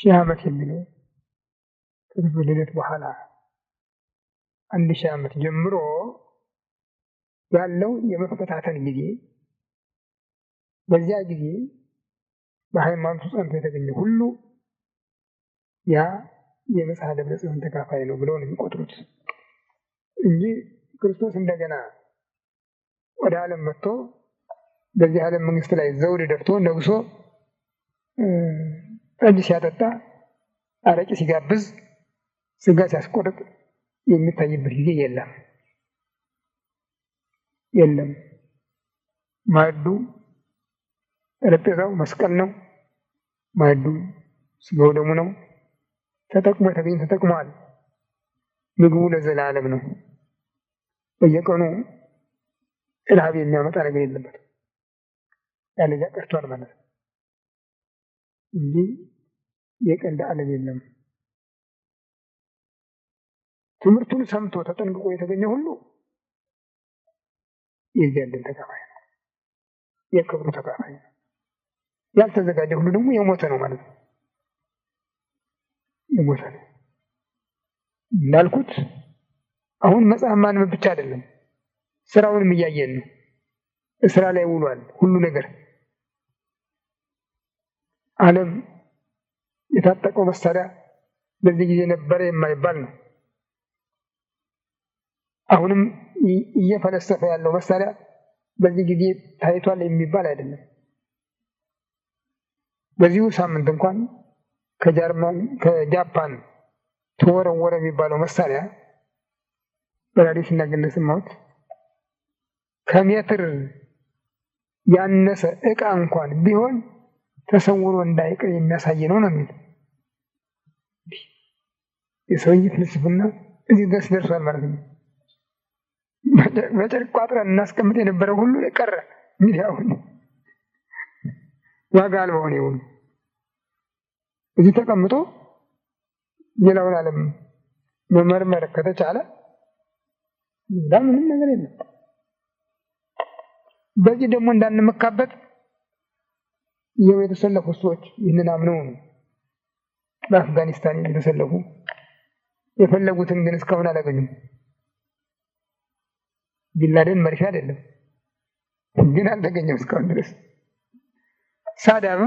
ሺህ ዓመት የሚለው ከክርስቶስ ልደት በኋላ 1000 ዓመት ጀምሮ ያለው የመፈታተን ጊዜ በዚያ ጊዜ በሃይማኖቱ ጸንቶ የተገኘ ሁሉ ያ የመጽሐፈ ደብረ ጽዮን ተካፋይ ነው ብለው ነው የሚቆጥሩት እንጂ ክርስቶስ እንደገና ወደ ዓለም መጥቶ በዚህ ዓለም መንግስት ላይ ዘውድ ደፍቶ ነግሶ ጠጅ ሲያጠጣ አረቂ ሲጋብዝ ስጋ ሲያስቆርጥ የሚታይበት ጊዜ የለም። ማዕዱ ጠረጴዛው መስቀል ነው። ማዕዱ ስጋው ደሙ ነው። ተጠቅሞ የተገኘ ተጠቅሟል። ምግቡ ለዘላለም ነው። በየቀኑ ረሃብ የሚያመጣ ነገር የለበትም። ያለዚያ ቀርቷል ማለት ነው እንጂ የቀልድ ዓለም የለም። ትምህርቱን ሰምቶ ተጠንቅቆ የተገኘ ሁሉ የዚያ ዕድል ተካፋይ ነው፣ የክብሩ ተካፋይ ነው። ያልተዘጋጀ ሁሉ ደግሞ የሞተ ነው ማለት ነው። የሞተ ነው እንዳልኩት። አሁን መጽሐፍ ማንበብ ብቻ አይደለም፣ ስራውንም እያየን ነው። ስራ ላይ ውሏል ሁሉ ነገር። ዓለም የታጠቀው መሳሪያ በዚህ ጊዜ ነበረ የማይባል ነው። አሁንም እየፈለሰፈ ያለው መሳሪያ በዚህ ጊዜ ታይቷል የሚባል አይደለም። በዚሁ ሳምንት እንኳን ከጃፓን ተወረወረ የሚባለው መሳሪያ በራዲዮ ሲናገር እንደሰማሁት ከሜትር ያነሰ ዕቃ እንኳን ቢሆን ተሰውሮ እንዳይቀር የሚያሳይ ነው የሚል የሰውዬ ፍልስፍና እዚህ ድረስ ደርሷል ማለት ነው። በጨርቅ ቋጥረን እናስቀምጥ የነበረው ሁሉ ቀረ። እንግዲህ አሁን ዋጋ አልባ ሆነ። ይሁን እዚህ ተቀምጦ ሌላውን ዓለም መመርመር ከተቻለ ምንም ነገር የለም። በዚህ ደግሞ እንዳንመካበት የተሰለፉ ሰዎች ይህንን አምነው ነው በአፍጋኒስታን የተሰለፉ። የፈለጉትን ግን እስካሁን አላገኙም። ቢንላደን መርሻ አይደለም ግን አልተገኘም እስካሁን ድረስ። ሳዳም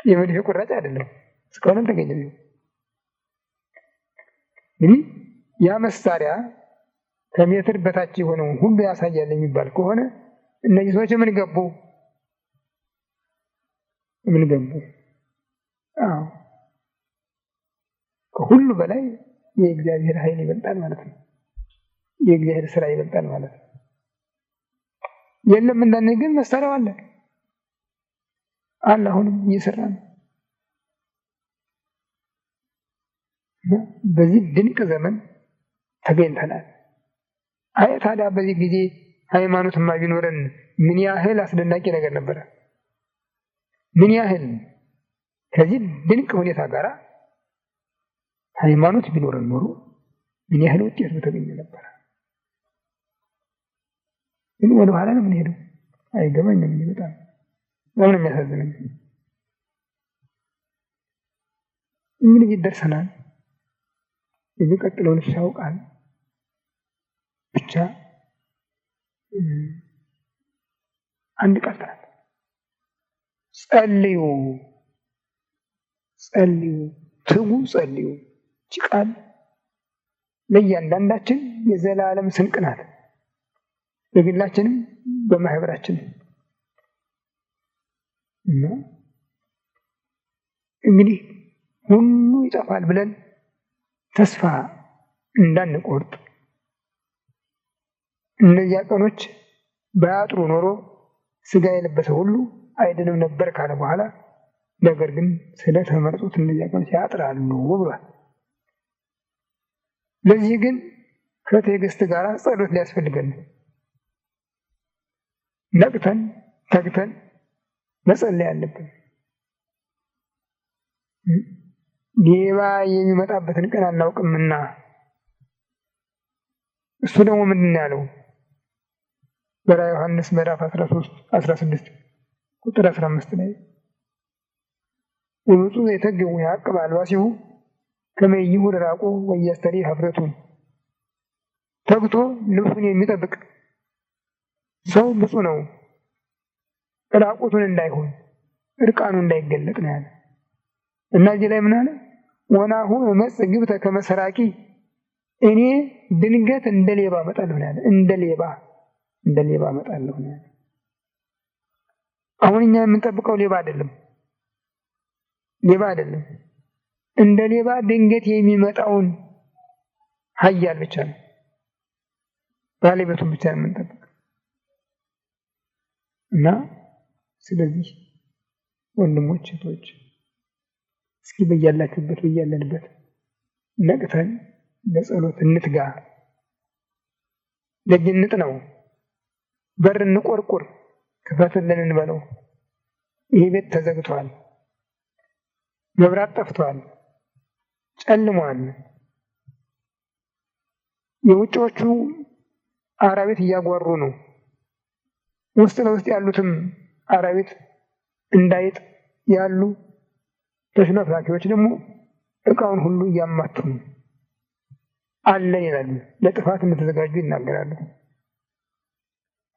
የመድፍ ቁራጭ አይደለም እስካሁን አልተገኘም። እንግዲህ ያ መሳሪያ ከሜትር በታች የሆነው ሁሉ ያሳያል የሚባል ከሆነ እነዚህ ሰዎች ምን ገቡ? አዎ ከሁሉ በላይ የእግዚአብሔር ኃይል ይበልጣል ማለት ነው። የእግዚአብሔር ስራ ይበልጣል ማለት ነው። የለም እንዳንል ግን መሳሪያው አለ አሁንም እየሰራ ነው። በዚህ ድንቅ ዘመን ተገኝተናል። ታዲያ በዚህ ጊዜ ሃይማኖትማ ቢኖረን ምን ያህል አስደናቂ ነገር ነበረ! ምን ያህል ከዚህ ድንቅ ሁኔታ ጋር ሃይማኖት ቢኖረን ኖሮ ምን ያህል ውጤት በተገኘ ነበር። ግን ወደ ኋላ ነው የምንሄደው። አይገባኝም። በጣም በጣም ነው የሚያሳዝነኝ። እንግዲህ ደርሰናል። የሚቀጥለውን ያውቃል ብቻ አንድ ቃል ተናገረ። ጸልዩ፣ ትጉ፣ ጸልዩ። ይህች ቃል ለእያንዳንዳችን የዘላለም ስንቅ ናት። በግላችንም በማህበራችንም እና እንግዲህ ሁሉ ይጠፋል ብለን ተስፋ እንዳንቆርጥ እነዚያ ቀኖች ባያጥሩ ኖሮ ስጋ የለበሰ ሁሉ አይድንም ነበር ካለ በኋላ ነገር ግን ስለተመረጡት እነዚያ ቀኖች ያጥራሉ ብሏል። ለዚህ ግን ከትዕግስት ጋር ጸሎት ሊያስፈልገን ነቅተን ተግተን መጸለይ አለብን። ሌባ የሚመጣበትን ቀን አናውቅምና እሱ ደግሞ ምንድን ነው ያለው? በራዕየ ዮሐንስ ምዕራፍ 16 ቁጥር 15 ላይ ወብፁዕ ዘይተግው ያዕቅብ አልባሲሁ ከመ ይሁን ራቁ ወያስተሪ ኀፍረቱን ተግቶ ልብሱን የሚጠብቅ ሰው ብፁዕ ነው፣ ራቁቱን እንዳይሆን እርቃኑ እንዳይገለጥ ነው ያለ እና እዚህ ላይ ምን አለ? ወናሁ እመጽእ ግብተ ከመ ሰራቂ እኔ ድንገት እንደ ሌባ እመጣለሁ ነው ያለ። እንደ ሌባ እመጣለሁ ነው ያለ። አሁን እኛ የምንጠብቀው ሌባ አይደለም። እንደ ሌባ ድንገት የሚመጣውን ኃያል ብቻ ነው፣ ባለቤቱን ብቻ ነው የምንጠብቀው እና ስለዚህ ወንድሞች እህቶች እስኪ በያላችሁበት በያለንበት ነቅተን ለጸሎት እንትጋ። ደጅ ነው በር እንቆርቁር፣ ክፈትልን እንበለው። ይሄ ቤት ተዘግቷል፣ መብራት ጠፍቷል፣ ጨልሟል። የውጭዎቹ አራዊት እያጓሩ ነው። ውስጥ ለውስጥ ያሉትም አራዊት እንዳይጥ ያሉ ተሽለፍላፊዎች ደግሞ እቃውን ሁሉ እያማቱ ነው አለን ይላሉ። ለጥፋት እንደተዘጋጁ ይናገራሉ።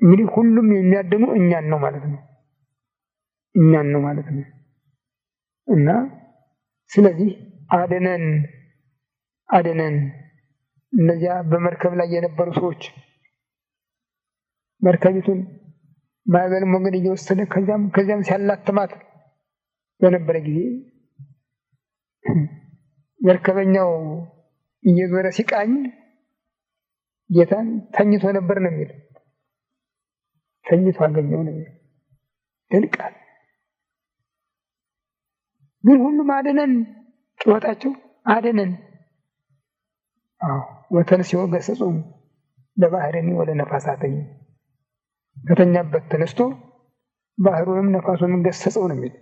እንግዲህ ሁሉም የሚያድኑ እኛን ነው ማለት ነው። እና ስለዚህ አድነን። እነዚያ በመርከብ ላይ የነበሩ ሰዎች መርከቢቱን ማዕበል ሞገድ እየወሰደ ከዚያም ሲያላትማት በነበረ ጊዜ መርከበኛው እየዞረ ሲቃኝ ጌታን ተኝቶ ነበር ነው የሚለው። ተኝቶ አገኘው ነው የሚለው። ድንቃል ግን ሁሉም አድነን ጩኸታቸው አድነን። ወተንሥኦ ገሠጾሙ ለባሕርኒ ወለነፋሳትኒ ከተኛበት ተነስቶ ባህሩንም ነፋሱንም ገሰጸው ነው የሚለው።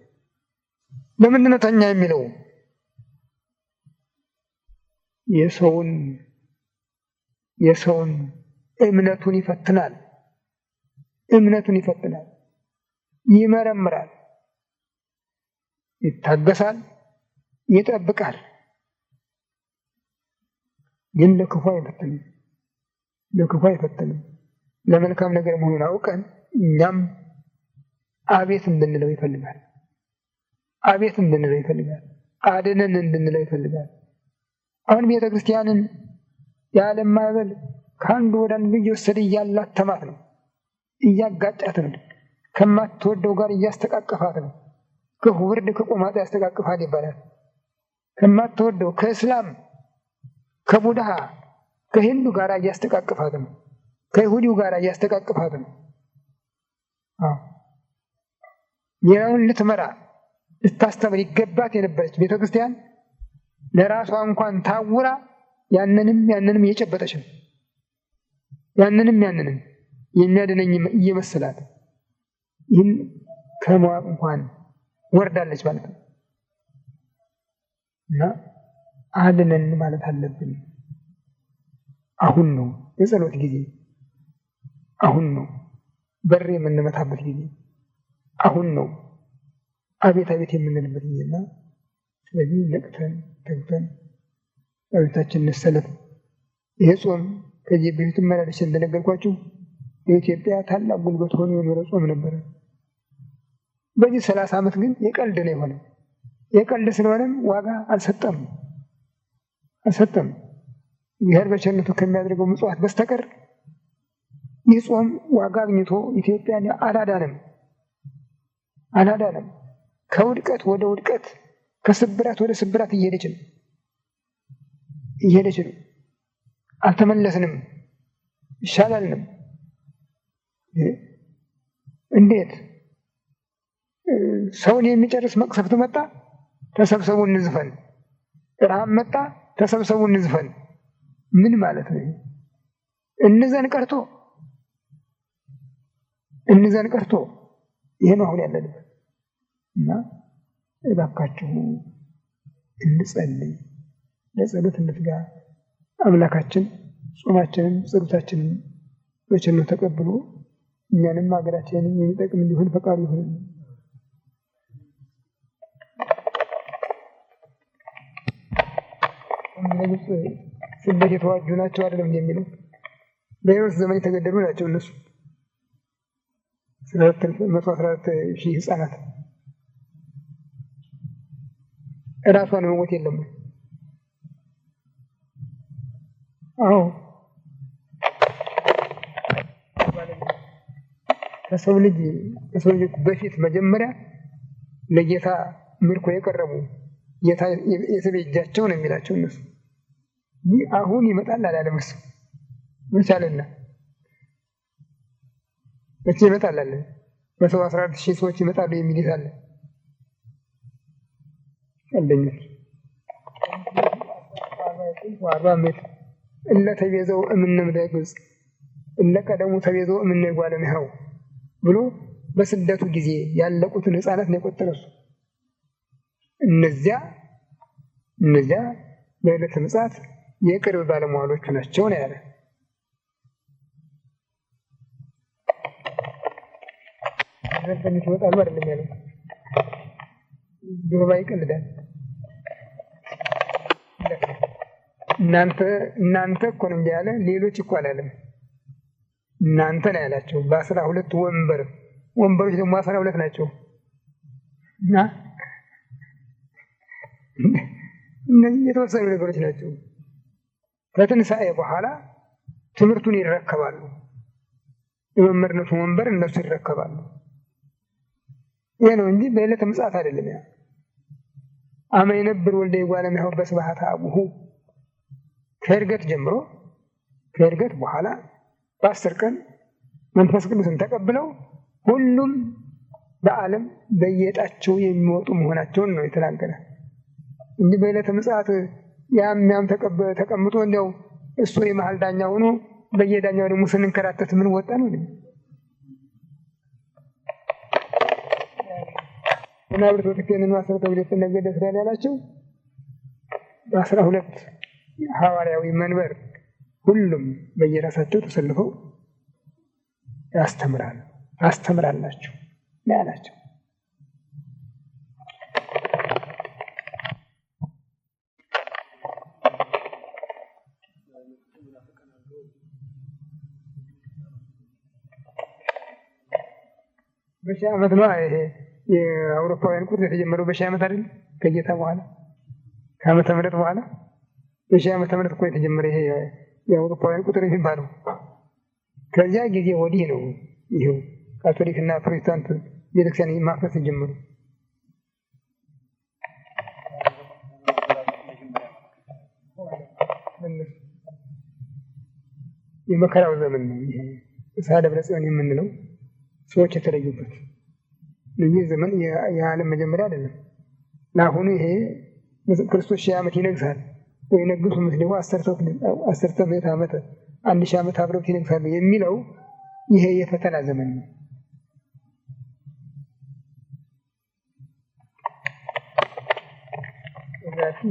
ለምንድን ነው ተኛ የሚለው? የሰውን እምነቱን ይፈትናል፣ ይመረምራል፣ ይታገሳል፣ ይጠብቃል። ግን ለክፉ አይፈትንም። ለመልካም ነገር መሆኑን አውቀን እኛም አቤት እንድንለው ይፈልጋል። አድነን እንድንለው ይፈልጋል። አሁን ቤተክርስቲያንን የዓለም ማዕበል ከአንዱ ወደ አንዱ እየወሰደ እያላተማት ነው፣ እያጋጫት ነው፣ ከማትወደው ጋር እያስተቃቀፋት ነው። ክፉ ብርድ ከቆማጣ ያስተቃቅፋት ይባላል። ከማትወደው ከእስላም ከቡድሃ ከሂንዱ ጋር እያስተቃቅፋት ነው፣ ከይሁዲው ጋር እያስተቃቅፋት ነው። ሌላውን ልትመራ ልታስተምር ይገባት የነበረች ቤተክርስቲያን ለራሷ እንኳን ታውራ ያንንም እየጨበጠች ነው። ያንንም የሚያድነኝ እየመሰላት ይህን ከመዋቅ እንኳን ወርዳለች ማለት ነው። እና አድነን ማለት አለብን። አሁን ነው የጸሎት ጊዜ፣ አሁን ነው በር የምንመታበት ጊዜ፣ አሁን ነው አቤት አቤት የምንልበት ጊዜና ስለዚህ ነቅተን ተግተን በቤታችን እንሰለፍ። ይሄ ጾም ከዚህ በፊት መላለስ እንደነገርኳችሁ የኢትዮጵያ ታላቅ ጉልበት ሆኖ የኖረ ጾም ነበረ። በዚህ 30 ዓመት ግን የቀልድ ነው የሆነው። የቀልድ ስለሆነም ዋጋ አልሰጠም። እግዚአብሔር በቸርነቱ ከሚያደርገው ምጽዋት በስተቀር ይህ ጾም ዋጋ አግኝቶ ኢትዮጵያን አላዳንም። ከውድቀት ወደ ውድቀት፣ ከስብራት ወደ ስብራት እየሄደች ነው። አልተመለስንም፣ ይሻላልንም። እንዴት ሰውን የሚጨርስ መቅሰፍት መጣ፣ ተሰብሰቡ እንዝፈን። ረሃብ መጣ፣ ተሰብሰቡ እንዝፈን። ምን ማለት ነው? እንዘን ቀርቶ ይሄ ነው አሁን ያለንበት። እና እባካችሁ እንጸልይ፣ ለጸሎት እንትጋ። አምላካችን ጾማችንን ጸሎታችንን በቸርነቱ ተቀብሎ እኛንም ሀገራችንን የሚጠቅም እንዲሆን ፈቃዱ ይሁን። ለግብፅ ስደት የተዋጁ ናቸው አይደለም እንደሚለው በሄሮድስ ዘመን የተገደሉ ናቸው እነሱ 114,000 ህፃናት እራሷን መሞት የለም። አዎ ከሰው ልጅ በፊት መጀመሪያ ለጌታ ምርኮ የቀረቡ ጌታ የተቤጃቸው ነው የሚላቸው እነሱ። አሁን ይመጣል አላለም እሱ መቻለና እቺ ይመጣል አለ 114,000 ሰዎች ይመጣሉ የሚል ይላል። አንደኛው 40 ዓመት እለ ተቤዘው እምነ ምድረ ግብፅ እለ ቀደሙ ተቤዘው እምነ ጓለ እምሕያው ብሎ በስደቱ ጊዜ ያለቁትን ህፃናት ነው የቆጠረው። እነዚያ በዕለተ ምጽአት የቅርብ ባለሟሎቹ ናቸው ነው ያለ። ረፈኝት ይወጣሉ አይደለም ያለው። ዱባ ይቀልዳል። እናንተ እኮ ነው እንጂ ያለ ሌሎች እኮ አላለም። እናንተ ነው ያላቸው። በ12 ወንበሮች ደግሞ 12 ናቸው እና እነዚህ የተወሰኑ ነገሮች ናቸው። ከትንሣኤ በኋላ ትምህርቱን ይረከባሉ። የመምህርነቱ ወንበር እነሱ ይረከባሉ። ይሄ ነው እንጂ በዕለተ ምጽአት አይደለም። ያ አመ ይነብር ወልደ እጓለ እምሕያው በስብሐተ አቡሁ ከዕርገት ጀምሮ ከዕርገት በኋላ በ10 ቀን መንፈስ ቅዱስን ተቀብለው ሁሉም በዓለም በየዕጣቸው የሚወጡ መሆናቸውን ነው የተናገረ እንጂ በዕለተ ምጽአት ያም ተቀምጦ እንዲያው እሱ የመሃል ዳኛ ሆኖ በየዳኛው ደግሞ ስንንከራተት ምን ወጣ ነው እንዴ? ምናልባት ወጥተን ማሰረተ ብለት ነገደ እስራኤል ያላቸው በ12 ሐዋርያዊ መንበር ሁሉም በየራሳቸው ተሰልፈው ያስተምራላችሁ ያላቸው። በሺህ ዓመት ነው ይሄ የአውሮፓውያን ቁጥር የተጀመረው በሺህ ዓመት አይደል? ከጌታ በኋላ ከዓመተ ምህረት በኋላ በሺህ ዓመተ ምህረት እኮ የተጀመረ ይሄ የአውሮፓውያን ቁጥር የሚባለው። ከዚያ ጊዜ ወዲህ ነው ይሄው ካቶሊክና ፕሮቴስታንት ቤተክርስቲያን ማፍረስ ጀመሩ። የመከራው ዘመን ነው ይሄ እሳደ ደብረ ጽዮን የምንለው ሰዎች የተለዩበት ይህ ዘመን የዓለም መጀመሪያ አይደለም። ለአሁኑ ይሄ ክርስቶስ 1000 ዓመት ይነግሳል ወይ ነግሱ መስለው 10 ምዕተ ዓመት 1000 ዓመት አብረው ይነግሳሉ የሚለው ይሄ የፈተና ዘመን ነው።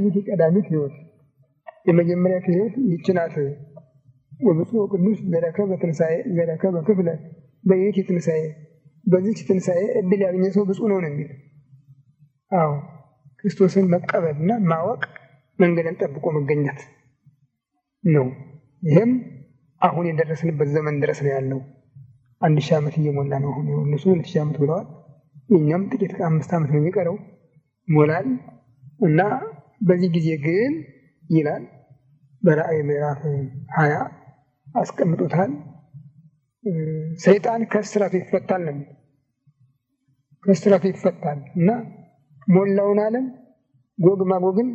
ይህ ቀዳሚት ሕይወት የመጀመሪያ ሕይወት ይህች ናት። ወብፁዕ ቅዱስ ዘረከበ ትንሣኤ ዘረከበ ክፍለ በይእቲ ትንሣኤ በዚህች ትንሣኤ እድል ያገኘ ሰው ብፁዕ ነው የሚል። አዎ ክርስቶስን መቀበልና ማወቅ መንገድን ጠብቆ መገኘት ነው። ይህም አሁን የደረስንበት ዘመን ድረስ ነው ያለው። 1000 ዓመት እየሞላ ነው። አሁን እነሱ 2000 ዓመት ብለዋል። እኛም ጥቂት 5 ዓመት ነው የሚቀረው ሞላል እና በዚህ ጊዜ ግን ይላል በራእይ ምዕራፍ 20 አስቀምጦታል። ሰይጣን ከእስራቱ ይፈታል ነው። ከእስራቱ ይፈታል እና ሞላውን ዓለም ጎግ ማጎግን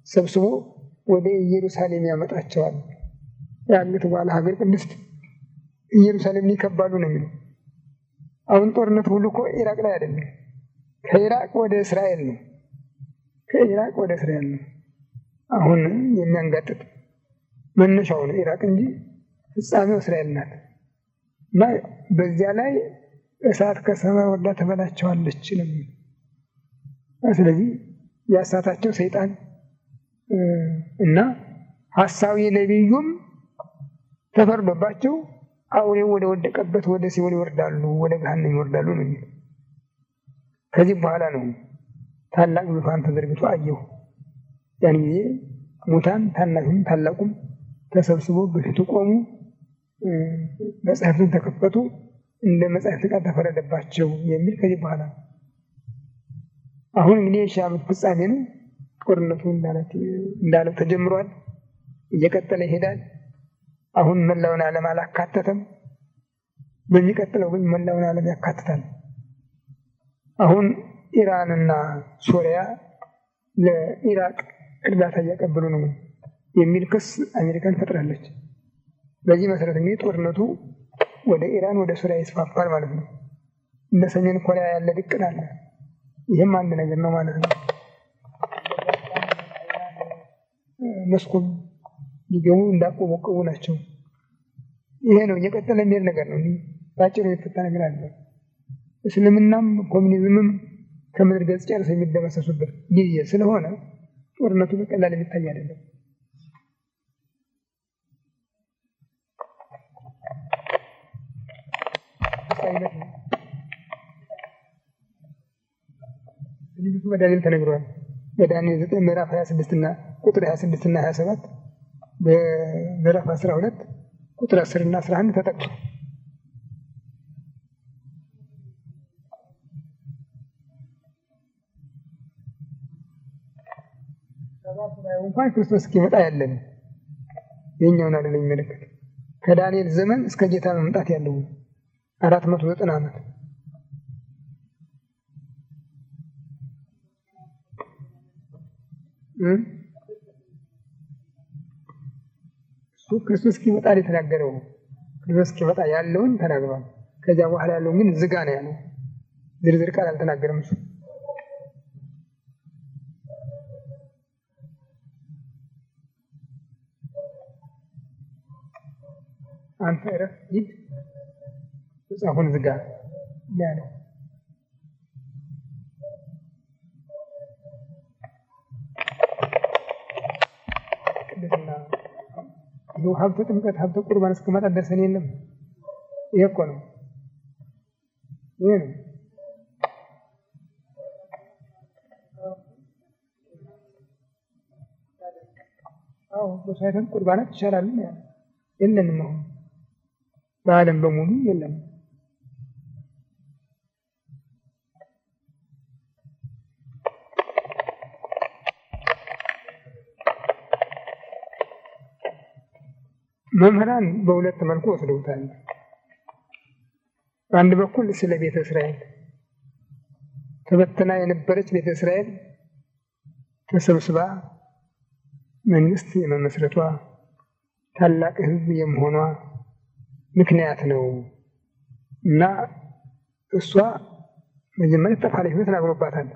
ሰብስቦ ወደ ኢየሩሳሌም ያመጣቸዋል። ያሉት ባለ ሀገር ቅድስት ኢየሩሳሌምን ይከባሉ ነው የሚለው። አሁን ጦርነት ሁሉ እኮ ኢራቅ ላይ አይደለም፣ ከኢራቅ ወደ እስራኤል ነው። ከኢራቅ ወደ እስራኤል ነው አሁን የሚያንጋጥጥ መነሻው ነው ኢራቅ እንጂ ፍጻሜው እስራኤል ናት። እና በዚያ ላይ እሳት ከሰማይ ወርዳ ተበላቸዋለች ነው። ስለዚህ ያሳታቸው ሰይጣን እና ሐሳዊ ነቢዩም ተፈርዶባቸው አውሬው ወደ ወደቀበት ወደ ሲኦል ይወርዳሉ፣ ወደ ገሃነም ይወርዳሉ ነው የሚለው። ከዚህ በኋላ ነው ታላቅ ዙፋን ተዘርግቶ አየሁ። ያን ጊዜ ሙታን ታናሹም ታላቁም ተሰብስቦ በፊቱ ቆሙ፣ መጽሐፍትን ተከፈቱ፣ እንደ መጽሐፍት ቃል ተፈረደባቸው የሚል ከዚህ በኋላ አሁን እንግዲህ የሺህ ዓመት ፍጻሜ ነው። ጦርነቱ እንዳለው ተጀምሯል፣ እየቀጠለ ይሄዳል። አሁን መላውን ዓለም አላካተተም። በሚቀጥለው ግን መላውን ዓለም ያካትታል። አሁን ኢራንና ሶሪያ ለኢራቅ እርዳታ እያቀበሉ ነው የሚል ክስ አሜሪካን ፈጥራለች። በዚህ መሰረት እንግዲህ ጦርነቱ ወደ ኢራን ወደ ሶሪያ ይስፋፋል ማለት ነው። እንደ ሰሜን ኮሪያ ያለ ድቅን አለ። ይህም አንድ ነገር ነው ማለት ነው። መስኮብ ሊገቡ እንዳቆመቆቡ ናቸው። ይሄ ነው እየቀጠለ የሚሄድ ነገር ነው። ባጭሩ የሚፈታ ነገር አለ። እስልምናም ኮሚኒዝምም ከምድር ገጽ ጨርሰው የሚደመሰሱበት ጊዜ ስለሆነ ጦርነቱ በቀላል የሚታይ አይደለም። ትንቢቱ በዳንኤል ተነግሯል። በዳንኤል 9 ምዕራፍ 26 እና ቁጥር 26 እና 27 በምዕራፍ 12 ቁጥር 10 እና 11 ተጠቅሷል። እንኳን ክርስቶስ እስኪመጣ ያለን የኛውን አይደለም የሚመለከት ከዳንኤል ዘመን እስከ ጌታ መምጣት ያለው 490 ዓመት እሱ ክርስቶስ እስኪመጣ የተናገረው ክርስቶስ እስኪመጣ ያለውን ተናግሯል። ከዚያ በኋላ ያለው ግን ዝጋ ነው ያለው። ዝርዝር ቃል አልተናገረም እሱ። አንተ እረፍ ሂድ መጽሐፉን ዝጋ ያለው ቅድስና ይኸው ሀብተ ጥምቀት ሀብተ ቁርባን እስከመጣ ደርሰን የለም። ይሄ እኮ ነው። ይሄ ነው አዎ በሳይተን ቁርባናት ይሻላል የለንም አሁን በዓለም በሙሉ የለም። መምህራን በሁለት መልኩ ወስደውታል። በአንድ በኩል ስለ ቤተ እስራኤል ተበተና የነበረች ቤተ እስራኤል ተሰብስባ መንግስት የመመስረቷ ታላቅ ሕዝብ የመሆኗ ምክንያት ነው እና እሷ መጀመሪያ ጠፋለች ብሎ ተናግሮባታል።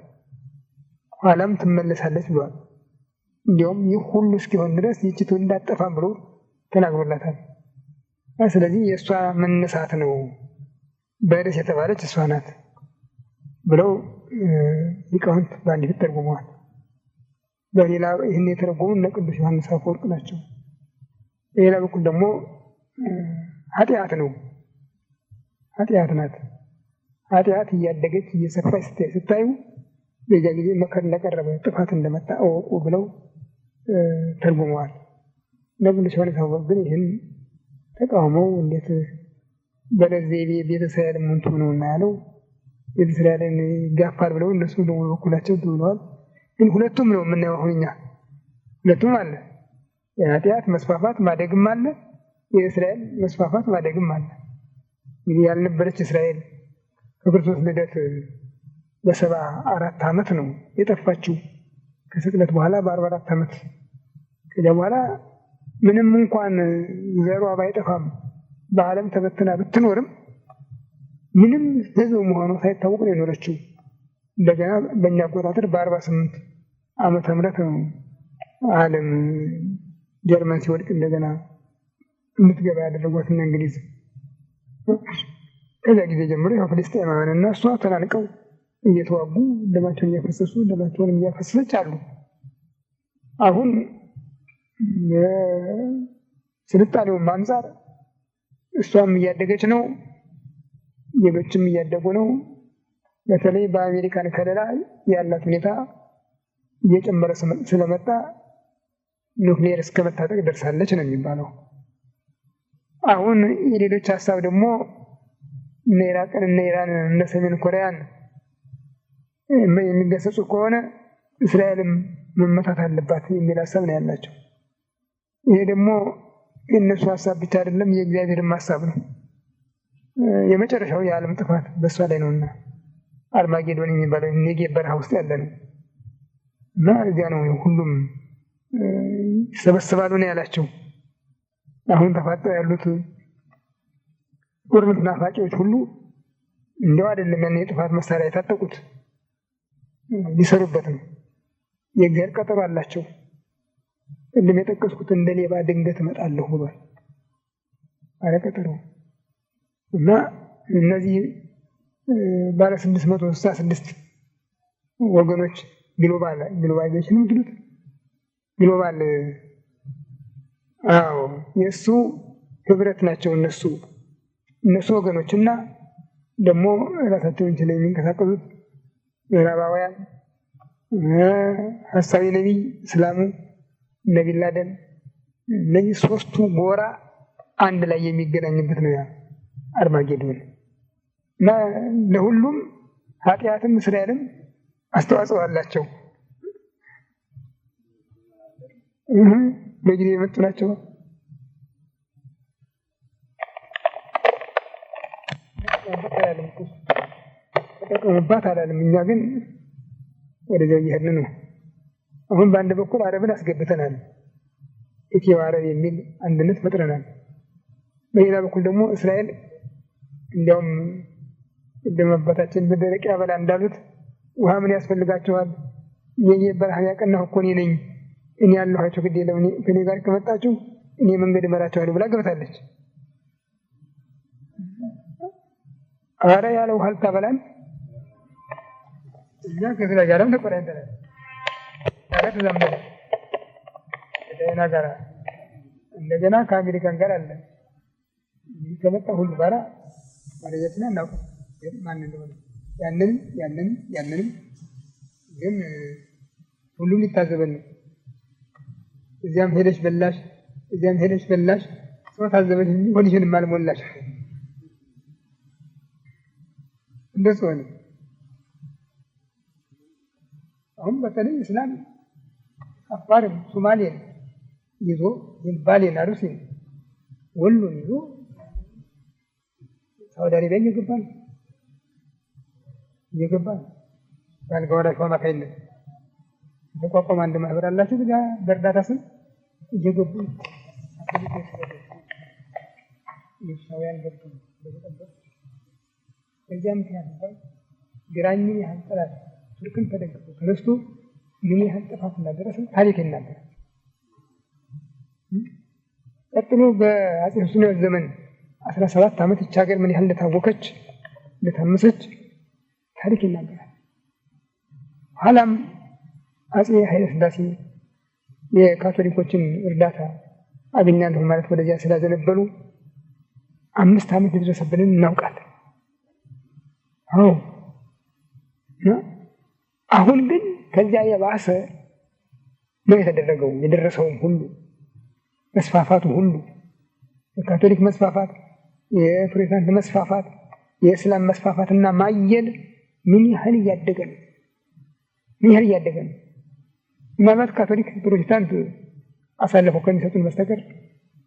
ኋላም ትመለሳለች ብሏል። እንዲያውም ይህ ሁሉ እስኪሆን ድረስ ይህች ትውልድ እንዳትጠፋም ብሎ ተናግሮላታል። ስለዚህ የእሷ መነሳት ነው በርዕስ የተባለች እሷ ናት ብለው ሊቃውንት በአንድ ፊት ተርጉመዋል። በሌላ ይህን የተረጎሙ እነ ቅዱስ ዮሐንስ አፈወርቅ ናቸው። በሌላ በኩል ደግሞ ኃጢአት ነው፣ ኃጢአት ናት። ኃጢአት እያደገች እየሰፋች ስታዩ በዚያ ጊዜ መከር እንደቀረበ ጥፋት እንደመጣ እወቁ ብለው ተርጉመዋል። ቅዱስ ዮሐንስ አፈወርቅ ግን ይህን ተቃውመው እንዴት በለዚህ ቤተ እስራኤል ምን ትሆነውና ያለው ቤተ እስራኤልን ይጋፋል ብለው እነሱ ደግሞ በኩላቸው ብለዋል። ግን ሁለቱም ነው የምናየው። አሁን እኛ ሁለቱም አለ። የኃጢአት መስፋፋት ማደግም አለ፣ የእስራኤል መስፋፋት ማደግም አለ። እንግዲህ ያልነበረች እስራኤል ከክርስቶስ ልደት በ74 ዓመት ነው የጠፋችው። ከስቅለት በኋላ በ44 ዓመት ከዚያ በኋላ ምንም እንኳን ዘሯ ባይጠፋም በዓለም ተበትና ብትኖርም ምንም ሕዝብ መሆኗ ሳይታወቅ ነው የኖረችው። እንደገና በእኛ አቆጣጠር በ48 ዓመተ ምህረት ነው ዓለም ጀርመን ሲወድቅ እንደገና እንድትገባ ያደረጓትና እንግሊዝ። ከዚያ ጊዜ ጀምሮ ፍልስጤማውያን እና እሷ ተናንቀው እየተዋጉ ደማቸውን እያፈሰሱ ደማቸውን እያፈሰሰች አሉ። አሁን ስልጣኔውም አንጻር እሷም እያደገች ነው፣ ሌሎችም እያደጉ ነው። በተለይ በአሜሪካን ከለላ ያላት ሁኔታ እየጨመረ ስለመጣ ኑክሌር እስከ መታጠቅ ደርሳለች ነው የሚባለው። አሁን የሌሎች ሀሳብ ደግሞ እነ ኢራቅን እነ ኢራን እነ ሰሜን ኮሪያን የሚገሰጹ ከሆነ እስራኤልም መመታት አለባት የሚል ሀሳብ ነው ያላቸው። ይሄ ደግሞ የእነሱ ሀሳብ ብቻ አይደለም፣ የእግዚአብሔርም ሀሳብ ነው። የመጨረሻው የዓለም ጥፋት በእሷ ላይ ነውና አርማጌዶን የሚባለው ኔጌቭ በረሃ ውስጥ ያለ ነው እና እዚያ ነው ሁሉም ይሰበሰባሉ ነው ያላቸው። አሁን ተፋጠው ያሉት ጦርነት ናፋቂዎች ሁሉ እንደው አይደለም ያን የጥፋት መሳሪያ የታጠቁት ሊሰሩበት ነው። የእግዚአብሔር ቀጠሮ አላቸው። እንደም የጠቀስኩት እንደ ሌባ ድንገት እመጣለሁ ብሏል አለ ቀጠሮ እና እነዚህ ባለ 666 ወገኖች ግሎባላይዜሽን ምትሉት ግሎባል የሱ ህብረት ናቸው እነሱ ወገኖችና ደግሞ ራሳቸውን ችለው የሚንቀሳቀሱት ምዕራባውያን ሐሳዊ ነቢይ እስላሙ ነቢይ ላደን እነዚህ ሶስቱ ጎራ አንድ ላይ የሚገናኝበት ነው ያ አርማጌዶን እና ለሁሉም ኃጢአትም እስራኤልም አስተዋጽኦ አላቸው። በጊዜ የመጡ ናቸው። ተጠቀሙባት አላለም። እኛ ግን ወደዚያው እየሄድን ነው። አሁን በአንድ በኩል አረብን አስገብተናል፣ ኢትዮ አረብ የሚል አንድነት ፈጥረናል። በሌላ በኩል ደግሞ እስራኤል እንዲያውም ቅድም አባታችን በደረቅ ያበላ እንዳሉት ውሃ ምን ያስፈልጋቸዋል? የበረሃ ያቀናሁ እኮ እኔ ነኝ፣ እኔ ያለኋቸው ግድ የለም፣ ከእኔ ጋር ከመጣችሁ እኔ መንገድ እመራቸዋለሁ ብላ ገብታለች። አረ ያለ ውሃ ልታበላን እኛ ከእስራኤል ጋርም ተቆራኝተናል። ታዲያ ተዛምደን ከቻይና ጋር እንደገና ከአሜሪካን ጋር አለ ከመጣ ሁሉ ጋራ ማለትና እናውቅ ማን እንደሆነ ያንንም ግን ሁሉም ሊታዘበን ነው። እዚያም ሄደሽ በላሽ እዚያም ሄደሽ በላሽ ሰው ታዘበሽ እንጂ ሆድሽንም አልሞላሽ። እንደሱ ሆነ። አሁን በተለይ እስላም አፋርም ሶማሌን ይዞ ባሌን አሩሲን ወሎን ይዞ ሳውዲ አረቢያ እየገባ ነው። ባልጋ ወራሽ አማካይነት ተቋቋመ አንድ ማህበር አላቸው። እዚያ በእርዳታ ስም እየገቡ የሻውያን ገብቶ በተጠበቅ በዚያ ምክንያት ግራኝን ያህል ጠላት ቱርክን ተደግፎ ተነስቶ ምን ያህል ጥፋት እንዳደረሰ ታሪክ ይናገራል። ቀጥሎ በአጼ ሱስንዮስ ዘመን 17 ዓመት እቺ ሀገር ምን ያህል እንደታወከች እንደታመሰች ታሪክ ይናገራል። ኋላም አጼ ኃይለ ሥላሴ የካቶሊኮችን እርዳታ አገኛለሁ ማለት ወደዚያ ስላዘነበሉ 5 ዓመት የደረሰብንን እናውቃለን። አሁን ግን ከዚያ የባሰ ነው የተደረገው። የደረሰውም ሁሉ መስፋፋቱ ሁሉ የካቶሊክ መስፋፋት፣ የፕሮቴስታንት መስፋፋት፣ የእስላም መስፋፋትና ማየል ምን ያህል እያደገ ነው። ምናልባት ካቶሊክ ፕሮቴስታንት አሳልፈው ከሚሰጡን በስተቀር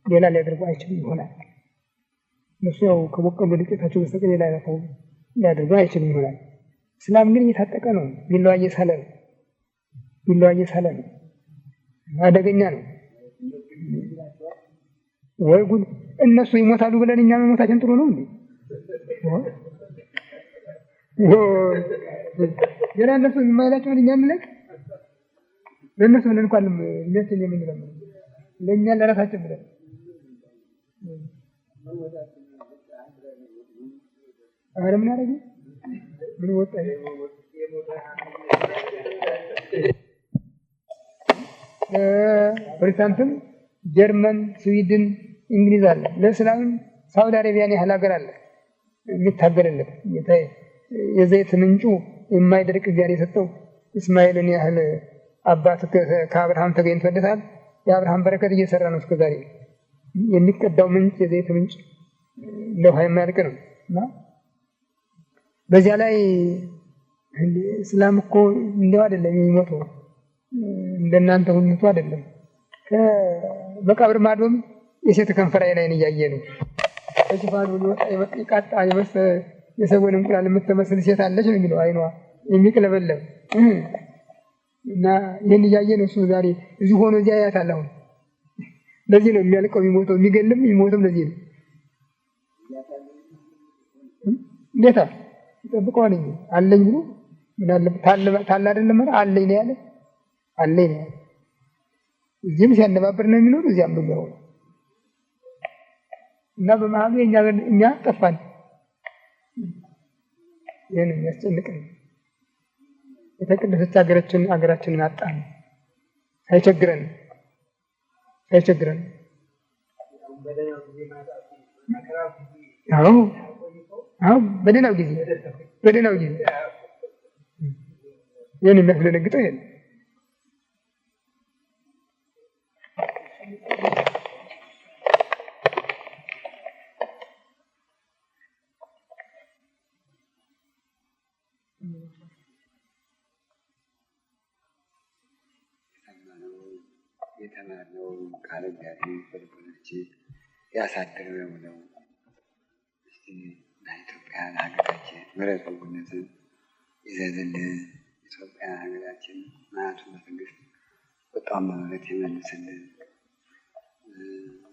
ሌላ ሊያደርጉ አይችልም ይሆናል። እነሱ ያው ከቦቀሉ ዱቄታቸው በስተቀር ሌላ ሊያደርጉ አይችልም ይሆናል። እስላም ግን እየታጠቀ ነው። ቢላዋ እየሳለ ነው። አደገኛ ነው። ወይ ጉድ! እነሱ ይሞታሉ ብለን እኛ መሞታችን ጥሩ ነው እንዴ? ገና እነሱ የማይላቸውን እኛ እንለቅ። ለእነሱ ብለን እንኳን የሚያችን የምንለው ለእኛ ለራሳችን ብለን አረ ምን አደረገ? ምን ወጣ? ፕሮቴስታንትም ጀርመን፣ ስዊድን፣ እንግሊዝ አለ። ለእስላምም ሳውዲ አረቢያን ያህል ሀገር አለ የሚታገልለት። የዘይት ምንጩ የማይደርቅ እግዚአብሔር የሰጠው እስማኤልን ያህል አባት ከአብርሃም ተገኝቶለታል። የአብርሃም በረከት እየሰራ ነው እስከዛሬ። የሚቀዳው ምንጭ የዘይት ምንጭ እንደው የማያልቅ ነው እና በዚያ ላይ እስላም እኮ እንደው አይደለም የሚሞተው እንደናንተ ሁሉ አይደለም። ከመቃብር ማዶም የሴት ከንፈር ላይ እያየ ነው። ከሽፋኑ ሊወጣ ይቃጣ የሰጎን እንቁላል የምትመስል ሴት አለች ነው የሚለው አይኗ የሚቅለበለብ እና ይህን እያየ ነው እሱ ዛሬ እዚህ ሆኖ እዚያ ያያታል። አሁን ለዚህ ነው የሚያልቀው የሚሞተው የሚገልም የሚሞተው ለዚህ ነው። እንዴታ ይጠብቀዋል እንጂ አለኝ ብሎ ምን አለ ታላ አይደለም አለኝ ነው ያለ አለኝ ነው። እዚህም ሲያነባብር ነው የሚኖር እዚያም ነው እና በመሀሉ እኛ ጠፋን። ይህን የሚያስጨንቀን የተቀደሰች ሀገራችንን አጣን። ሳይቸግረን አዎ በደህናው ጊዜ ይህን የሚያስደነግጠው ይሄን የተማርነው ቃል እግዚአብሔር በልቦናችን ያሳድረው ነው። እስቲ ለኢትዮጵያ ሀገራችን ምሕረት በጎነትን ይዘዝልን። ኢትዮጵያ ሀገራችን መዓቱን በትዕግስት ቁጣውን በምሕረት ይመልስልን።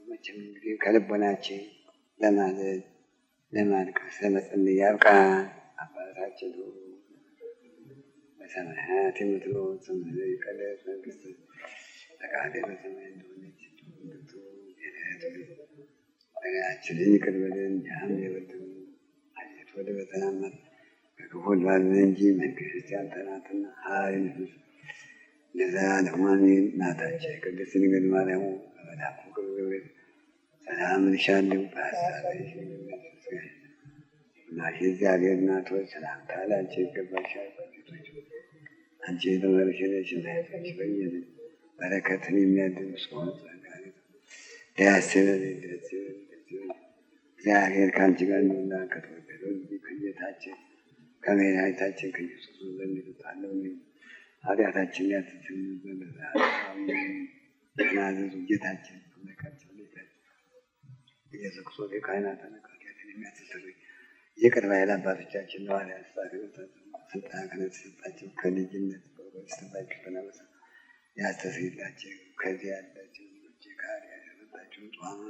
መቼም እንግዲህ ከልቦናችን ለማዘን ለማልቀስ ለመጸለይ ያብቃን። አባታችን በሰማያት የምትኖር ስምህ ይቀደስ መንግስትህ ፈቃድህ በሰማይ እንደሆነች ሀገራችንን ይቅር በለን እኛም የበደሉንን አቤቱ ወደ ፈተና ከክፉ አድነን እንጂ መንግሥት ያንተ ናትና ኃይል ለዘላለሙ አሜን። እናታችን ቅድስት ድንግል ማርያም በመልአኩ ገብርኤል ሰላም እልሻለሁ፣ በሐሳብሽ እናቴ እግዚአብሔር እናት ሆይ ሰላምታ ላንቺ ይገባሻል። በሴቶች አንቺ የተባረክሽ ነሽ፣ የማኅፀንሽ ፍሬ በረከትን የሚያድል እስከሆነ እግዚአብሔር ከአንቺ ጋር ነውና ከተወደደው ከጌታችን ከመድኃኒታችን ከኢየሱስ ክርስቶስ ዘንድ ይልቃለሁ ኃጢአታችንን ያስተሰርይልን ዘንድ ተናዘዙ። ጌታችን አምላካችን ኢየሱስ ክርስቶስ የካህናት አለቃ ኃጢአትን የሚያስተሰርይ ይቅር ባይ አባቶቻችን ሐዋርያት ስልጣነ ክህነት የተሰጣቸው ከልጅነት በስተባቸው ተናበሳ ያስተሰርይላቸው ከዚህ ያላቸው ልጆች ካሪያ ያመጣቸው ጧማ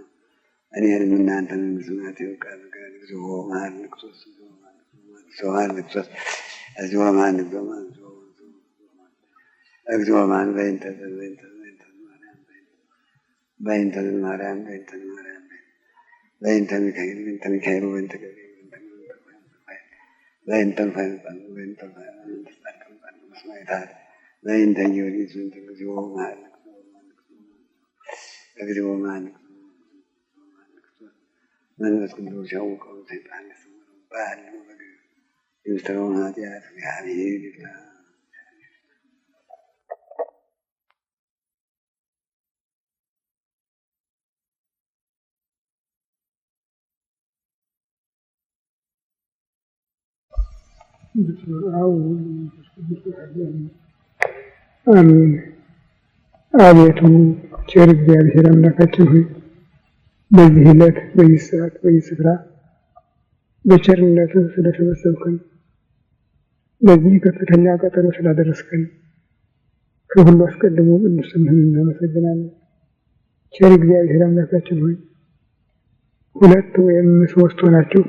እኔንም እናንተ መንግሥተ ሰማያት ይወቃል ጋር እግዚኦ መሐረነ ክርስቶስ እግዚኦ መሐረነ እግዚኦ መሐረነ በእንተ ማርያም በእንተ ሚካኤል በእንተ ገብርኤል በእንተ መስማዕታት በእንተ ጊዮርጊስ እግዚኦ መሐረነ እግዚኦ መሐረነ መንፈስ ቅዱስ ያውቀው ሰይጣን ያሰማው ባለው ነገር የምስራውን ኃጢአት እግዚአብሔር ይፍታ። አሜን። አቤቱ ቸር እግዚአብሔር አምላካችን ሆይ በዚህ ዕለት በዚህ ሰዓት በዚህ ስፍራ በቸርነትህ ስለሰበሰብከን ለዚህ ከፍተኛ ቀጠሮ ስላደረስከን ከሁሉ አስቀድሞ ቅዱስ ስምህን እናመሰግናለን። ቸር እግዚአብሔር አምላካችን ሆይ ሁለት ወይም ሶስት ሆናችሁ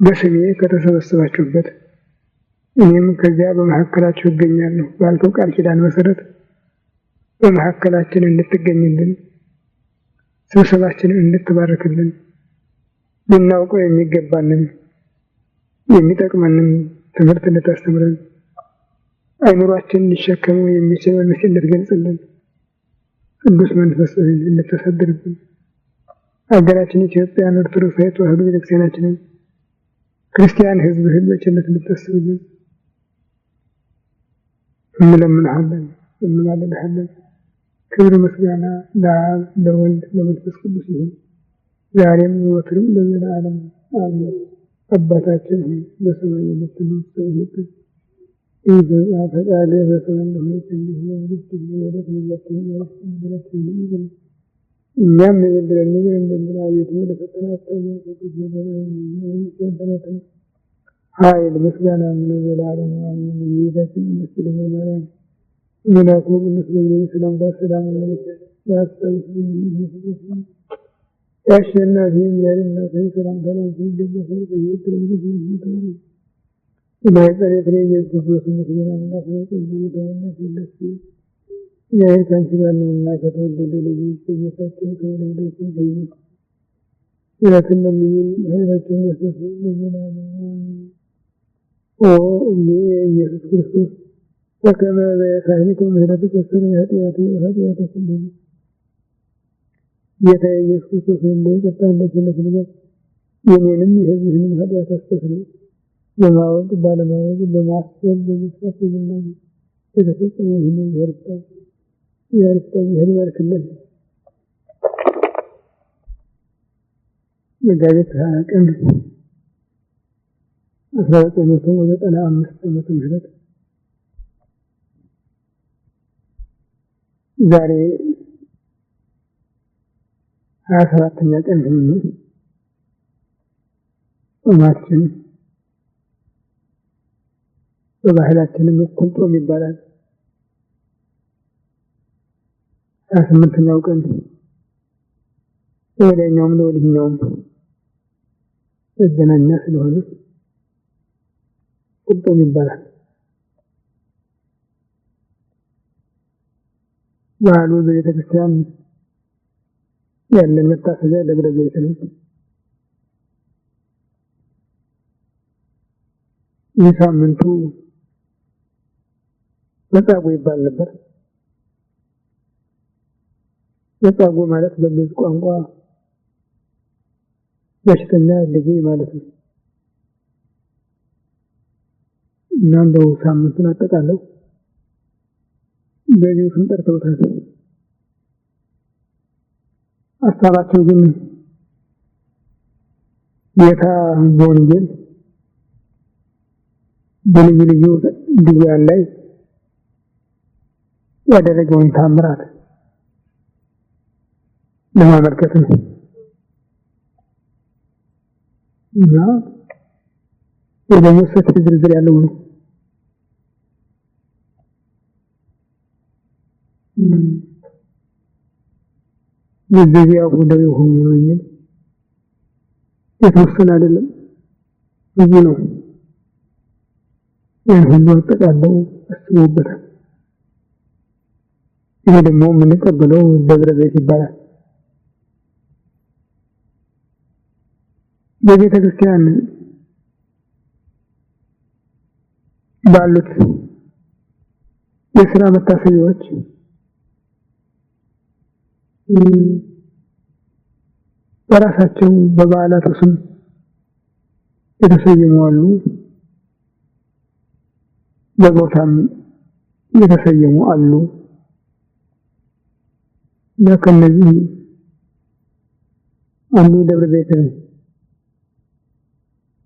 በስሜ ከተሰበሰባችሁበት እኔም ከዚያ በመካከላችሁ እገኛለሁ ባልከው ቃል ኪዳን መሰረት በመካከላችን እንድትገኝልን ስብሰባችንን እንድትባርክልን ልናውቀው የሚገባንን የሚጠቅመንን ትምህርት እንድታስተምረን አእምሯችን ሊሸከመው የሚችለውን ምስጢር እንድትገልጽልን ቅዱስ መንፈስህን እንድታሳድርብን ሀገራችን ኢትዮጵያን ኦርቶዶክሳዊት ተዋሕዶ ቤተክርስቲያናችንን ክርስቲያን ሕዝብህን በቸርነት እንድታስብልን እንለምንሃለን እንማልድሃለን። ክብር ምስጋና ለአብ ለወልድ ለመንፈስ ቅዱስ ይሁን ዛሬም ዘወትርም ለዘለዓለሙ አሜን። አባታችን ሆይ በሰማይ የምትኖር ስምህ ይቀደስ ይምጣ ፈቃድህ በሰማይ እንደሆነች እንዲሁ በምድር የዕለት ምግባችንን ስጠን በደላችንን እኛም የበደሉንን ይቅር እንደምንል አቤቱ ወደ ፈተና አታግባን ከክፉ አድነን ኃይል ምስጋናም ለዘላለሙ አሜን። እመቤታችን ቅድስት ድንግል ማርያም መልአኩ ቅዱስ ገብርኤል ሰላምታ ሰላም እልልሻለሁ በሐሳብሽ ድንግል ነሽ በሥጋሽም የአሸናፊ እግዚአብሔር እናት ሆይ ሰላምታ ላንቺ ይገባሻል። ከሴቶች ተለይተሽ አንቺ የተባረክሽ የማኅፀንሽ ፍሬ ኢየሱስ ክርስቶስ ምስጋና አምላክ ሆይ ጸጋን የተሞላሽ ደስ ይበልሽ እግዚአብሔር ከአንቺ ጋር ነውና ከተወደደው ልጅሽ ከጌታችን ከመድኃኒታችን ከኢየሱስ ምሕረትን ለምኝልን ኃጢአታችንን ያስተሰርይልን ለዘላለሙ አሜን። ኦ እግዚእ ኢየሱስ ክርስቶስ በከመ በሳህልከ ምሕረትከ ሠረይ ኃጢአቴ ወኃጢአተ ኩሉ ሕዝብ ጌታዬ ኢየሱስ ክርስቶስ እንደ ይቅርታ እንደ ቸርነትህ ብዛት የእኔንም የሕዝብህንም ኃጢአት አስተስርይ። በማወቅ ባለማወቅ በማሰብ በመስራት በመናገር የተፈጸመውን ሁሉ እግዚአብሔር ይፍታ፣ እግዚአብሔር ይባርክልን። መጋቢት 20 ቀን 1995 ዓመተ ምህረት ዛሬ 27ኛ ቀን ነው። ጾማችን በባህላችንም እኩል ጾም ይባላል። 28ኛው ቀን ለወዲያኛውም ለወዲህኛውም መገናኛ ስለሆነ እኩል ጾም ይባላል። በዓሉ በቤተክርስቲያን ያለን መታሰቢያ ደብረ ዘይት ነው። ይህ ሳምንቱ መጻጉዕ ይባል ነበር። መጻጉዕ ማለት በግዕዝ ቋንቋ በሽተኛ ድውይ ማለት ነው እና እንደው ሳምንቱን አጠቃለው በዚሁ ስም ጠርተውታል። ሀሳባቸው ግን ጌታ በወንጌል በልዩ ልዩ ድውያን ላይ ያደረገውን ታምራት ለማመልከት ነው እና ደግሞ ሰፊ ዝርዝር ያለው ነው። የዚያው ወደው የሆኑ ነው የተወሰነ አይደለም ብዙ ነው። ያን ሁሉ አጠቃለው አስበውበታል። ይሄ ደግሞ የምንቀበለው ደብረ ዘይት ይባላል። በቤተ ክርስቲያን ባሉት የሥራ መታሰቢያዎች በራሳቸው በበዓላቱ ስም የተሰየሙ አሉ። በቦታም የተሰየሙ አሉ። ከእነዚህ አንዱ ደብረ ዘይት ነው።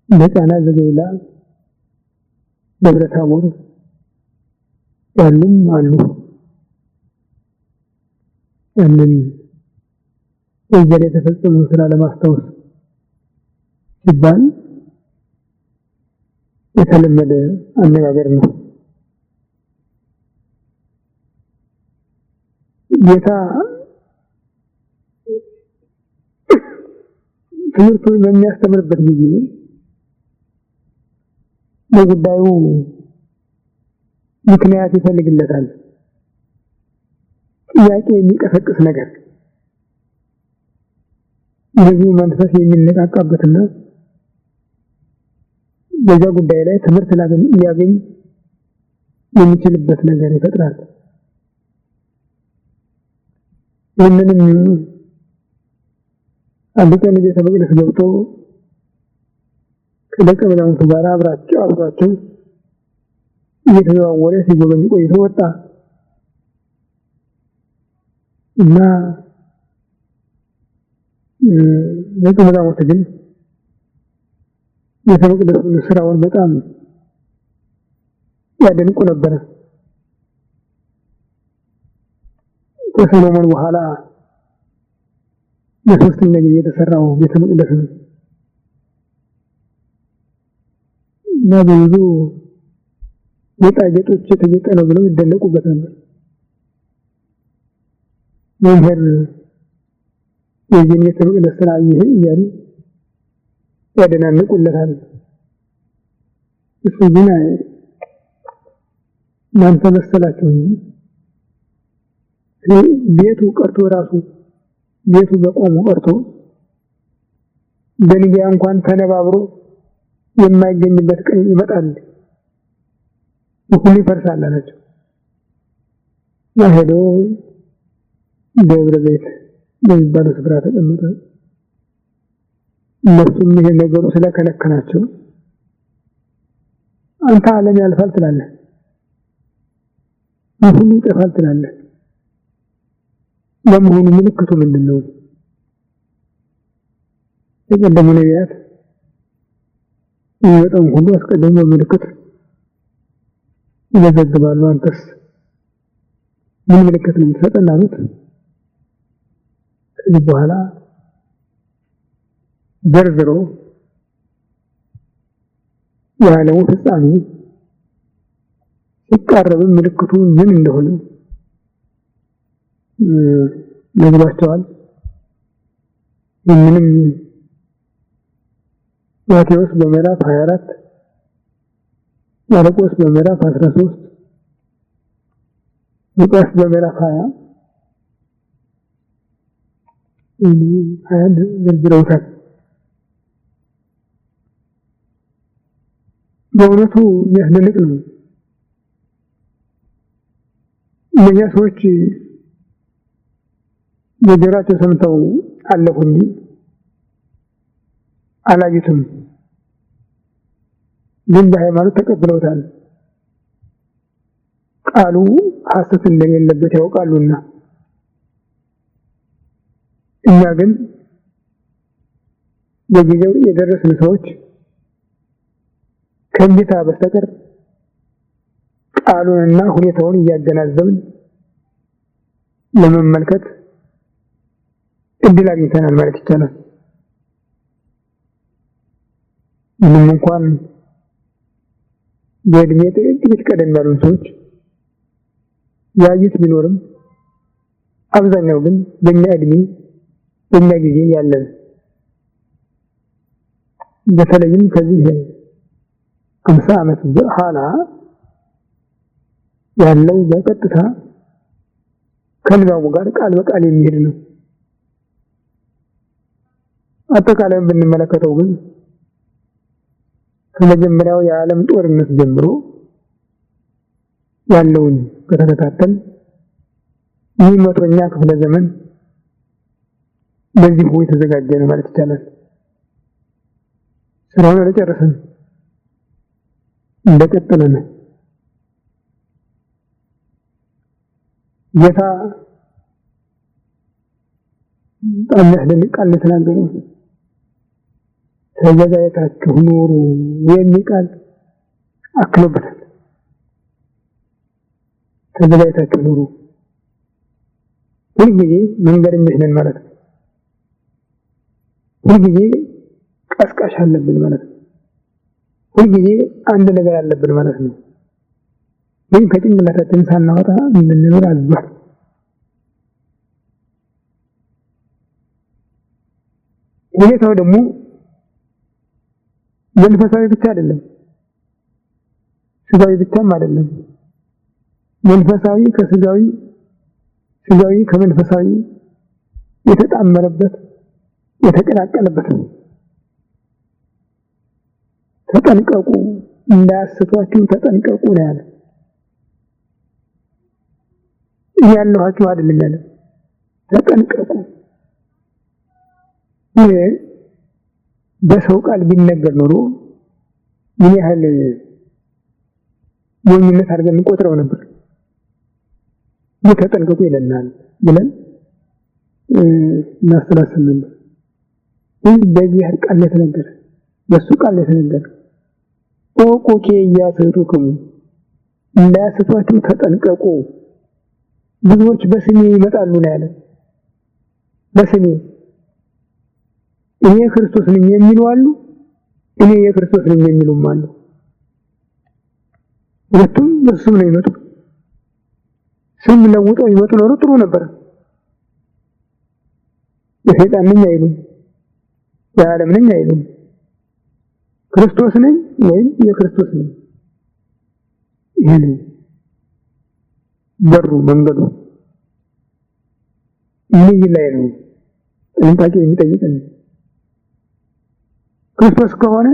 በቃና ዘገሊላ፣ ደብረ ታቦር ያሉም አሉ። ያንን በዚያ ላይ የተፈጸመውን ስራ ለማስታወስ ሲባል የተለመደ አነጋገር ነው። ጌታ ትምህርቱን በሚያስተምርበት ጊዜ ለጉዳዩ ምክንያት ይፈልግለታል። ጥያቄ የሚቀሰቅስ ነገር የህዝቡ መንፈስ የሚነቃቃበትና በዛ ጉዳይ ላይ ትምህርት ሊያገኝ የሚችልበት ነገር ይፈጥራል። ይህንንም አንድ ቀን ቤተ መቅደስ ገብቶ ከደቀ መዛሙርቱ ጋር አብሯቸው እየተዘዋወረ ሲጎበኝ ቆይቶ ወጣ። እና ደቀ መዛሙርት ግን ቤተ መቅደሱን ስራውን በጣም ያደንቁ ነበረ። ከሰሎሞን በኋላ ለሶስተኛ ጊዜ የተሰራው ቤተ መቅደስ ነው እና ብዙ ጌጣጌጦች የተጌጠ ነው ብለው ይደነቁበት ነበር። መምህር የዚህ ቤተ መቅደስ ስራ ይሄ እያሉ ያደናንቁለታል። እሱ ግን እናንተ መሰላችሁ እንጂ ቤቱ ቀርቶ ራሱ ቤቱ በቆሙ ቀርቶ በንጋይ እንኳን ተነባብሮ የማይገኝበት ቀን ይመጣል፣ ሁሉ ይፈርሳል አላቸው። ሄዶ ደብረ ዘይት በሚባለው ስፍራ ተቀመጠ። እነሱም ይሄ ነገሩ ስለከነከናቸው አንተ ዓለም ያልፋል ትላለህ፣ ሁሉ ይጠፋል ትላለህ፣ ለመሆኑ ምልክቱ ምንድነው? የቀደሙ ነቢያት የሚወጣውን ሁሉ አስቀድሞ ምልክት ይመዘግባሉ። አንተስ ምን ምልክት ነው የምትሰጠን አሉት። ከዚህ በኋላ ዘርዝሮ የዓለሙ ፍጻሜ ሲቃረብ ምልክቱ ምን እንደሆነ ነግሯቸዋል። ይህንንም ማቴዎስ በምዕራፍ 24 ማርቆስ በምዕራፍ 13 ሉቃስ በምዕራፍ 20 ዘርዝረውታል። በእውነቱ የሚያስደንቅ ነው። እነዚያ ሰዎች በጆሯቸው ሰምተው አለፉ እንጂ አላዩትም። ግን በሃይማኖት ተቀብለውታል። ቃሉ ሐሰት እንደሌለበት ያውቃሉና። እኛ ግን በጊዜው የደረስን ሰዎች ከእንቢታ በስተቀር ቃሉንና ሁኔታውን እያገናዘብን ለመመልከት እድል አግኝተናል ማለት ይቻላል። ምንም እንኳን በእድሜ ጥቂት ቀደም ያሉ ሰዎች ያዩት ቢኖርም አብዛኛው ግን በእኛ እድሜ በእኛ ጊዜ ያለን በተለይም ከዚህ 50 ዓመት በኋላ ያለው በቀጥታ ከንባቡ ጋር ቃል በቃል የሚሄድ ነው። አጠቃላይ ብንመለከተው ግን ከመጀመሪያው የዓለም ጦርነት ጀምሮ ያለውን ከተከታተል ይህ 100ኛ ክፍለ ዘመን በዚህ ሆይ ተዘጋጀ ነው ማለት ይቻላል። ስራውን አልጨረሰም፣ እንደቀጠለ ነው። ጌታ በጣም ያስደንቅ ቃል ተናገረው። ተዘጋጅታችሁ ኑሩ የሚል ቃል አክሎበታል። ተዘጋጅታችሁ ኑሩ። ሁልጊዜ መንገደኞች ነን ማለት ነው። ሁልጊዜ ቀስቃሽ አለብን ማለት ነው። ሁልጊዜ አንድ ነገር አለብን ማለት ነው። ግን ከጭንቅላታችን ሳናወጣ እንድንኖር አዟል። ሁኔታው ደግሞ መንፈሳዊ ብቻ አይደለም፣ ስጋዊ ብቻም አይደለም። መንፈሳዊ ከስጋዊ፣ ስጋዊ ከመንፈሳዊ የተጣመረበት የተቀላቀለበት ነው። ተጠንቀቁ፣ እንዳያስቷችሁ ተጠንቀቁ ነው ያለ። ያለኋችሁ አይደለም ያለ፣ ተጠንቀቁ። ይሄ በሰው ቃል ቢነገር ኖሮ ምን ያህል ሞኝነት አድርገን እንቆጥረው ነበር። ተጠንቀቁ ይለናል ብለን እናስተላልፍ ነበር። በዚህ ቃል የተነገረ በሱ ቃል የተነገረ ኦቆኬ ያሰሩኩም እንዳያስቷችሁ ተጠንቀቁ፣ ብዙዎች በስሜ ይመጣሉ ነው ያለ። በስሜ እኔ ክርስቶስ ነኝ የሚሉ አሉ፣ እኔ የክርስቶስ ነኝ የሚሉም አሉ። ሁለቱም በሱ ነው ይመጡ። ስም ለውጠው ይመጡ ኖሮ ጥሩ ነበር። የሰይጣን ነኝ አይሉም፣ የዓለም ነኝ አይሉም። ክርስቶስ ነኝ ወይም የክርስቶስ ነኝ። ይሄ ነው በሩ መንገዱ። ምን ላይ ነው ጥንቃቄ የሚጠይቀን? ክርስቶስ ከሆነ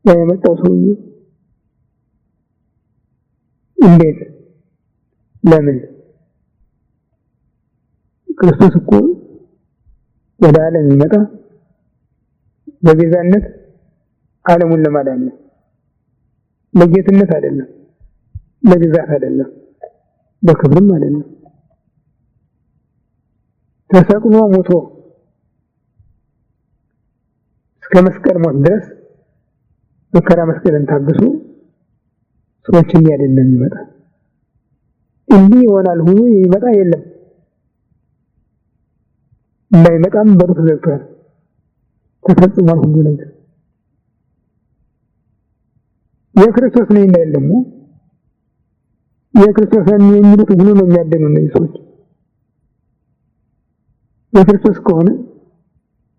የመጣው ሰውዬ እንዴት ለምን? ክርስቶስ እኮ ወደ ዓለም ይመጣ በቤዛነት ዓለሙን ለማዳን ነው። ለጌትነት አይደለም፣ ለግዛት አይደለም፣ ለክብርም አይደለም። ተሰቅሎ ሞቶ እስከ መስቀል ሞት ድረስ መከራ መስቀልን ታግሶ ሰዎችን ያደለም ይመጣ። እንዲህ ይሆናል ሁሉ ይመጣ የለም። እንዳይመጣም በሩ ተዘግቷል። ተፈጽሟል ሁሉ ነገር። የክርስቶስ ነኝ እንዳይል ደግሞ የክርስቶስ ነኝ የሚሉት ሁሉ ነው የሚያደኑ እነዚህ ሰዎች። የክርስቶስ ከሆነ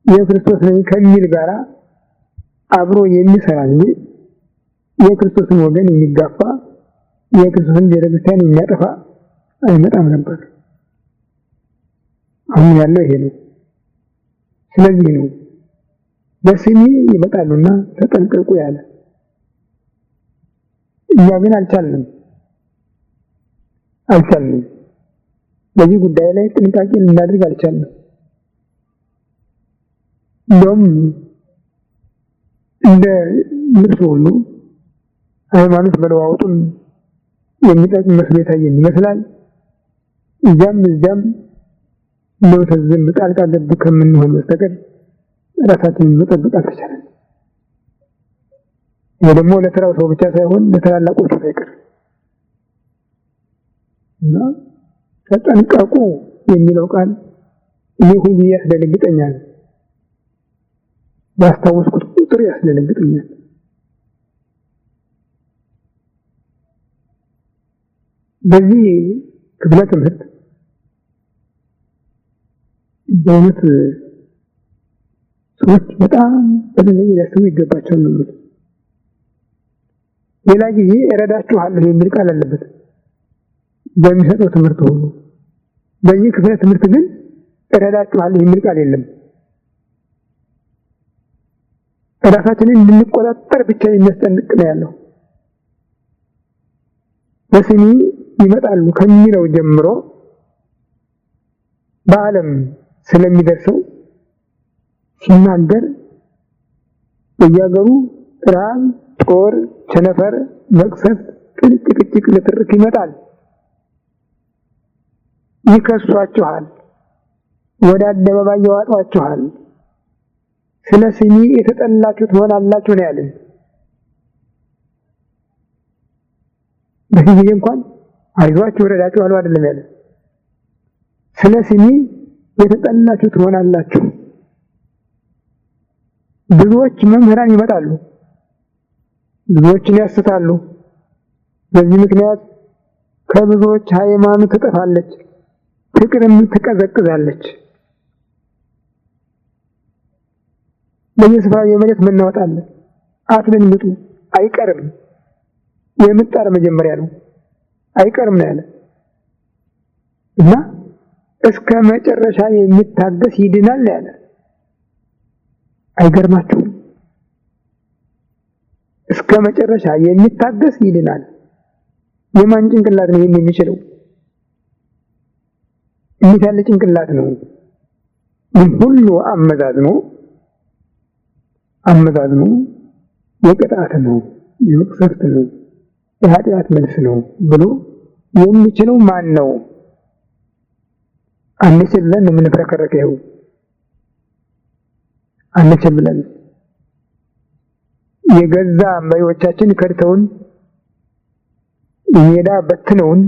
የክርስቶስ ነኝ ከሚል ጋራ አብሮ የሚሰራ እንጂ የክርስቶስን ወገን የሚጋፋ የክርስቶስን ቤተክርስቲያን የሚያጠፋ አይመጣም ነበር። አሁን ያለው ይሄ ነው። ስለዚህ ነው በስሜ ይመጣሉና ተጠንቀቁ ያለ። እኛ ግን አልቻልንም። በዚህ ጉዳይ ላይ ጥንቃቄ ልናደርግ አልቻልንም። እንደውም እንደ ልብስ ሁሉ ሃይማኖት መለዋወጡን የሚጠቅም መስሎ የታየን ይመስላል። እዚያም እንደው ተዝም ጣልቃ ገብ ከምንሆን በስተቀር ራሳችንን መጠበቅ አልተቻለም። ይሄ ደግሞ ለተራው ሰው ብቻ ሳይሆን ለተላላቆቹ ሳይቀር እና ተጠንቀቁ የሚለው ቃል እኔ ሁሉ ያስደነግጠኛል። ባስታወስኩት ቁጥር ያስደነግጠኛል። በዚህ ክፍለ ትምህርት በእውነት ሰዎች በጣም በደንብ ሊያስቡ ይገባቸዋል ነው። ሌላ ጊዜ እረዳችኋለሁ የሚል ቃል አለበት በሚሰጠው ትምህርት ሁሉ። በዚህ ክፍለ ትምህርት ግን እረዳችኋለሁ የሚል ቃል የለም። ራሳችንን እንድንቆጣጠር ብቻ የሚያስጠንቅ ነው ያለው። በስሜ ይመጣሉ ከሚለው ጀምሮ በዓለም ስለሚደርሰው ሲናገር በየሀገሩ ራብ፣ ጦር፣ ቸነፈር፣ መቅሰፍት፣ ጭቅጭቅ፣ ንትርክ ይመጣል። ይከሷችኋል፣ ወደ አደባባይ ያወጧችኋል። ስለ ስሜ የተጠላችሁ ትሆናላችሁ ነው ያለን። በዚህ ጊዜ እንኳን አይዟችሁ ወረዳችሁ አሉ አይደለም ያለ። ስለ ስሜ የተጠላችሁ ትሆናላችሁ። ብዙዎች መምህራን ይመጣሉ፣ ብዙዎችን ያስታሉ። በዚህ ምክንያት ከብዙዎች ሃይማኖት ትጠፋለች፣ ፍቅርም ትቀዘቅዛለች። በየስፍራው የመሬት መናወጥ አለ። አትደንግጡ፣ አይቀርም። የምጣር መጀመሪያ ነው፣ አይቀርም ነው ያለ እና እስከ መጨረሻ የሚታገስ ይድናል ያለ። አይገርማችሁም? እስከ መጨረሻ የሚታገስ ይድናል። የማን ጭንቅላት ነው ይሄን የሚችለው? እንዴት ያለ ጭንቅላት ነው? ሁሉ አመዛዝኖ የቅጣት ነው፣ የመቅሰፍት ነው፣ የኃጢአት መልስ ነው ብሎ የሚችለው ማን ነው? አንችል ብለን የምንፍረከረከው አንችል ብለን የገዛ መሪዎቻችን ከድተውን ሜዳ በትነውን